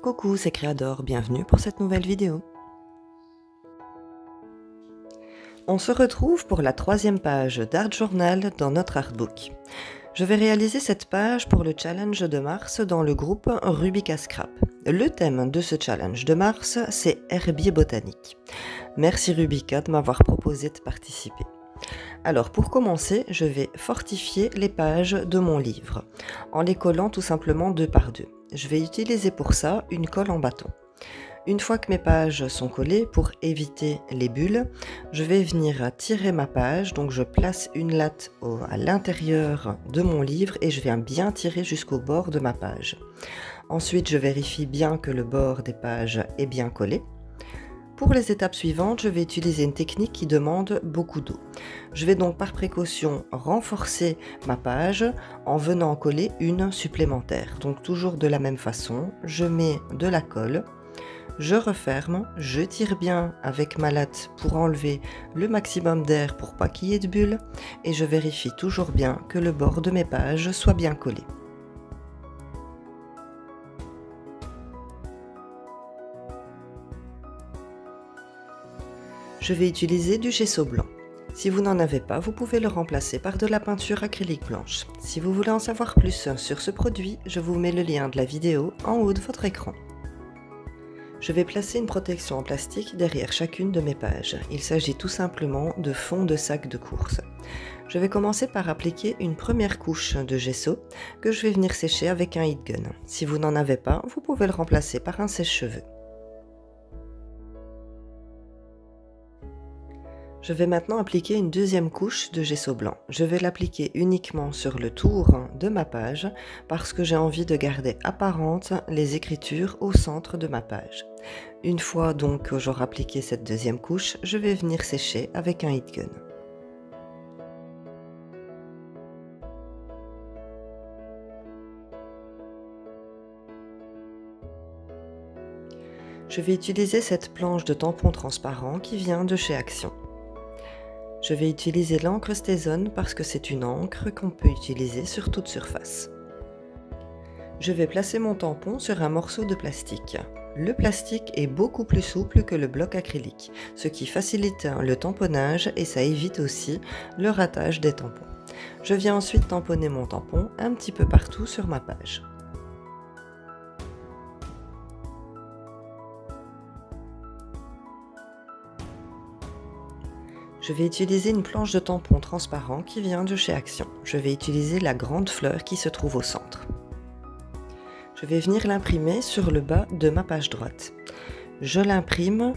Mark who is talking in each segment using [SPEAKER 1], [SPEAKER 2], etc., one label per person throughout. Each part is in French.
[SPEAKER 1] Coucou, c'est Créador, bienvenue pour cette nouvelle vidéo. On se retrouve pour la 3e page d'Art Journal dans notre artbook. Je vais réaliser cette page pour le challenge de mars dans le groupe Rubika Scrap. Le thème de ce challenge de mars, c'est herbier botanique. Merci Rubika de m'avoir proposé de participer. Alors pour commencer, je vais fortifier les pages de mon livre en les collant tout simplement 2 par 2. Je vais utiliser pour ça une colle en bâton. Une fois que mes pages sont collées, pour éviter les bulles, je vais venir tirer ma page. Donc je place une latte à l'intérieur de mon livre et je viens bien tirer jusqu'au bord de ma page. Ensuite, je vérifie bien que le bord des pages est bien collé. Pour les étapes suivantes, je vais utiliser une technique qui demande beaucoup d'eau. Je vais donc par précaution renforcer ma page en venant en coller une supplémentaire. Donc toujours de la même façon, je mets de la colle, je referme, je tire bien avec ma latte pour enlever le maximum d'air pour pas qu'il y ait de bulles et je vérifie toujours bien que le bord de mes pages soit bien collé. Je vais utiliser du gesso blanc. Si vous n'en avez pas, vous pouvez le remplacer par de la peinture acrylique blanche. Si vous voulez en savoir plus sur ce produit, je vous mets le lien de la vidéo en haut de votre écran. Je vais placer une protection en plastique derrière chacune de mes pages. Il s'agit tout simplement de fond de sac de course. Je vais commencer par appliquer une première couche de gesso que je vais venir sécher avec un heat gun. Si vous n'en avez pas, vous pouvez le remplacer par un sèche-cheveux. Je vais maintenant appliquer une deuxième couche de gesso blanc. Je vais l'appliquer uniquement sur le tour de ma page parce que j'ai envie de garder apparentes les écritures au centre de ma page. Une fois donc que j'aurai appliqué cette deuxième couche, je vais venir sécher avec un heat gun. Je vais utiliser cette planche de tampon transparent qui vient de chez Action. Je vais utiliser l'encre StazOn parce que c'est une encre qu'on peut utiliser sur toute surface. Je vais placer mon tampon sur un morceau de plastique. Le plastique est beaucoup plus souple que le bloc acrylique, ce qui facilite le tamponnage et ça évite aussi le ratage des tampons. Je viens ensuite tamponner mon tampon un petit peu partout sur ma page. Je vais utiliser une planche de tampon transparent qui vient de chez Action. Je vais utiliser la grande fleur qui se trouve au centre. Je vais venir l'imprimer sur le bas de ma page droite. Je l'imprime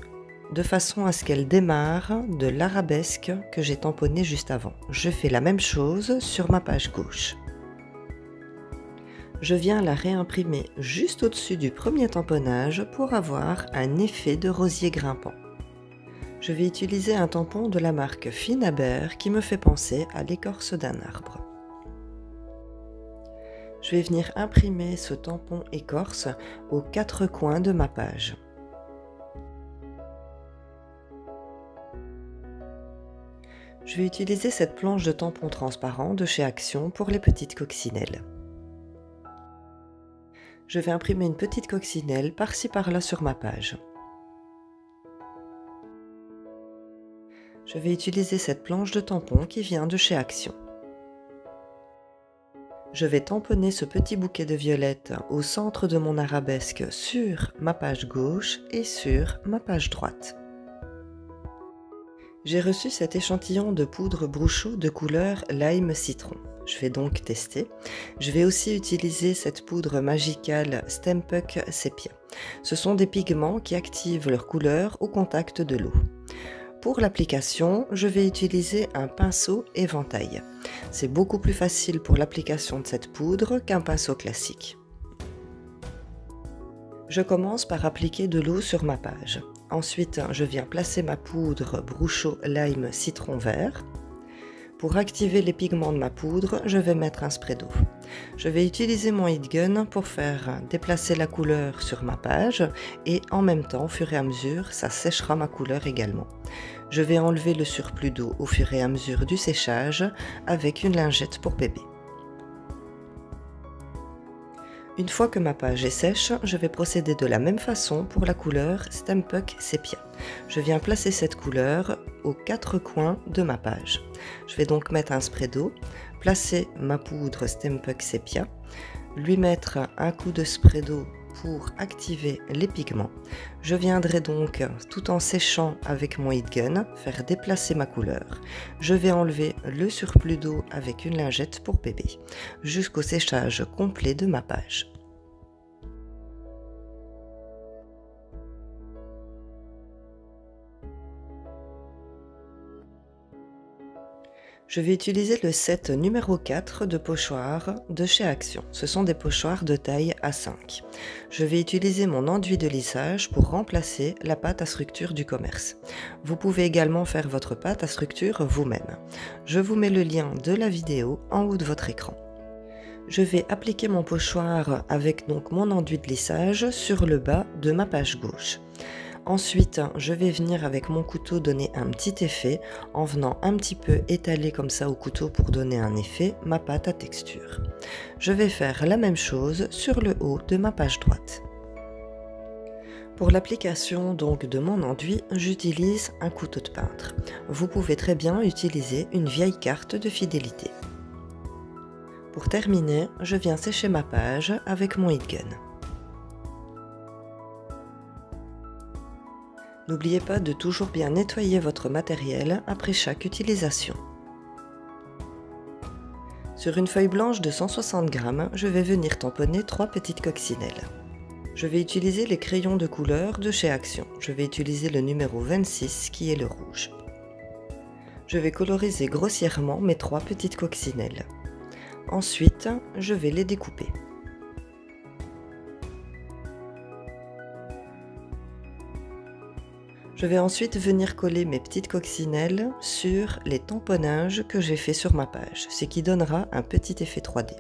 [SPEAKER 1] de façon à ce qu'elle démarre de l'arabesque que j'ai tamponné juste avant. Je fais la même chose sur ma page gauche. Je viens la réimprimer juste au-dessus du premier tamponnage pour avoir un effet de rosier grimpant. Je vais utiliser un tampon de la marque Finaber qui me fait penser à l'écorce d'un arbre. Je vais venir imprimer ce tampon écorce aux 4 coins de ma page. Je vais utiliser cette planche de tampon transparent de chez Action pour les petites coccinelles. Je vais imprimer une petite coccinelle par-ci par-là sur ma page. Je vais utiliser cette planche de tampon qui vient de chez Action. Je vais tamponner ce petit bouquet de violettes au centre de mon arabesque sur ma page gauche et sur ma page droite. J'ai reçu cet échantillon de poudre Bruchot de couleur lime citron. Je vais donc tester. Je vais aussi utiliser cette poudre magicale Stempuck Sepia. Ce sont des pigments qui activent leur couleur au contact de l'eau. Pour l'application, je vais utiliser un pinceau éventail. C'est beaucoup plus facile pour l'application de cette poudre qu'un pinceau classique. Je commence par appliquer de l'eau sur ma page. Ensuite, je viens placer ma poudre Bruchot Lime Citron Vert. Pour activer les pigments de ma poudre, je vais mettre un spray d'eau. Je vais utiliser mon heat gun pour faire déplacer la couleur sur ma page et en même temps, au fur et à mesure, ça séchera ma couleur également. Je vais enlever le surplus d'eau au fur et à mesure du séchage avec une lingette pour bébé. Une fois que ma page est sèche, je vais procéder de la même façon pour la couleur Stampuck Sépia. Je viens placer cette couleur aux 4 coins de ma page. Je vais donc mettre un spray d'eau, placer ma poudre Stampuck Sépia, lui mettre un coup de spray d'eau pour activer les pigments. Je viendrai donc, tout en séchant avec mon heat gun, faire déplacer ma couleur. Je vais enlever le surplus d'eau avec une lingette pour bébé, jusqu'au séchage complet de ma page. Je vais utiliser le set numéro 4 de pochoirs de chez Action. Ce sont des pochoirs de taille A5. Je vais utiliser mon enduit de lissage pour remplacer la pâte à structure du commerce. Vous pouvez également faire votre pâte à structure vous-même. Je vous mets le lien de la vidéo en haut de votre écran. Je vais appliquer mon pochoir avec donc mon enduit de lissage sur le bas de ma page gauche. Ensuite, je vais venir avec mon couteau donner un petit effet en venant un petit peu étaler comme ça au couteau pour donner un effet ma pâte à texture. Je vais faire la même chose sur le haut de ma page droite. Pour l'application donc de mon enduit, j'utilise un couteau de peintre. Vous pouvez très bien utiliser une vieille carte de fidélité. Pour terminer, je viens sécher ma page avec mon heat gun. N'oubliez pas de toujours bien nettoyer votre matériel après chaque utilisation. Sur une feuille blanche de 160 g, je vais venir tamponner 3 petites coccinelles. Je vais utiliser les crayons de couleur de chez Action. Je vais utiliser le numéro 26 qui est le rouge. Je vais coloriser grossièrement mes 3 petites coccinelles. Ensuite, je vais les découper. Je vais ensuite venir coller mes petites coccinelles sur les tamponnages que j'ai fait sur ma page, ce qui donnera un petit effet 3D.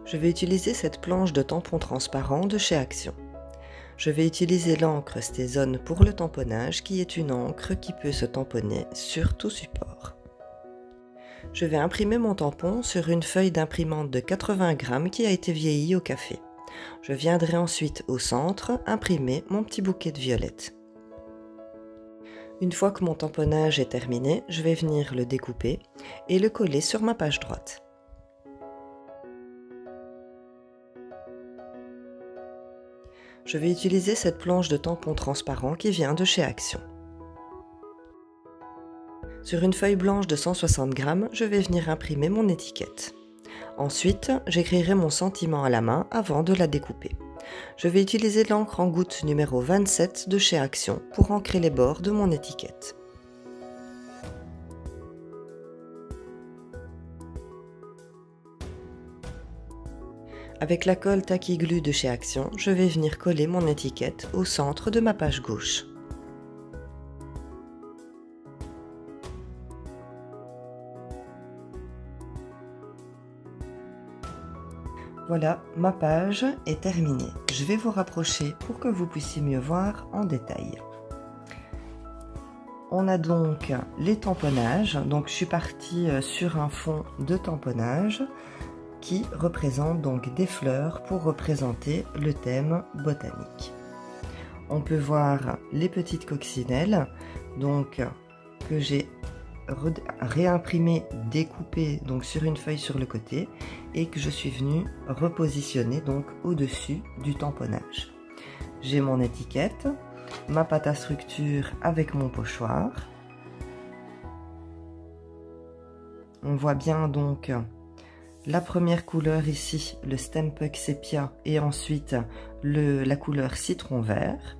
[SPEAKER 1] Je vais utiliser cette planche de tampon transparent de chez Action. Je vais utiliser l'encre Stézone pour le tamponnage, qui est une encre qui peut se tamponner sur tout support. Je vais imprimer mon tampon sur une feuille d'imprimante de 80 g qui a été vieillie au café. Je viendrai ensuite au centre imprimer mon petit bouquet de violettes. Une fois que mon tamponnage est terminé, je vais venir le découper et le coller sur ma page droite. Je vais utiliser cette planche de tampon transparent qui vient de chez Action. Sur une feuille blanche de 160 g, je vais venir imprimer mon étiquette. Ensuite, j'écrirai mon sentiment à la main avant de la découper. Je vais utiliser l'encre en gouttes numéro 27 de chez Action pour ancrer les bords de mon étiquette. Avec la colle Tacky Glue de chez Action, je vais venir coller mon étiquette au centre de ma page gauche. Voilà, ma page est terminée. Je vais vous rapprocher pour que vous puissiez mieux voir en détail. On a donc les tamponnages. Donc je suis partie sur un fond de tamponnage qui représente donc des fleurs pour représenter le thème botanique. On peut voir les petites coccinelles donc que j'ai réimprimé, découpé donc sur une feuille sur le côté et que je suis venue repositionner donc au-dessus du tamponnage. J'ai mon étiquette, ma pâte à structure avec mon pochoir. On voit bien donc la première couleur ici, le Stampuck Sépia, et ensuite la couleur citron vert.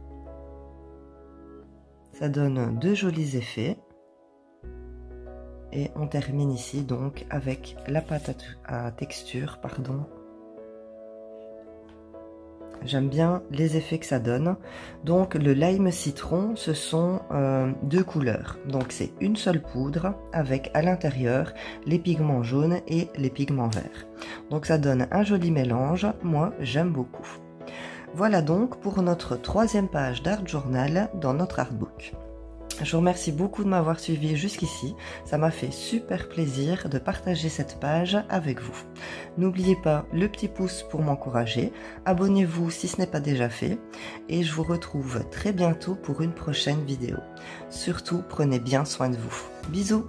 [SPEAKER 1] Ça donne de jolis effets. Et on termine ici donc avec la pâte à texture, pardon. J'aime bien les effets que ça donne. Donc le lime citron, ce sont 2 couleurs. Donc c'est une seule poudre avec à l'intérieur les pigments jaunes et les pigments verts. Donc ça donne un joli mélange. Moi, j'aime beaucoup. Voilà donc pour notre 3e page d'Art Journal dans notre artbook. Je vous remercie beaucoup de m'avoir suivi jusqu'ici, ça m'a fait super plaisir de partager cette page avec vous. N'oubliez pas le petit pouce pour m'encourager, abonnez-vous si ce n'est pas déjà fait, et je vous retrouve très bientôt pour une prochaine vidéo. Surtout, prenez bien soin de vous. Bisous!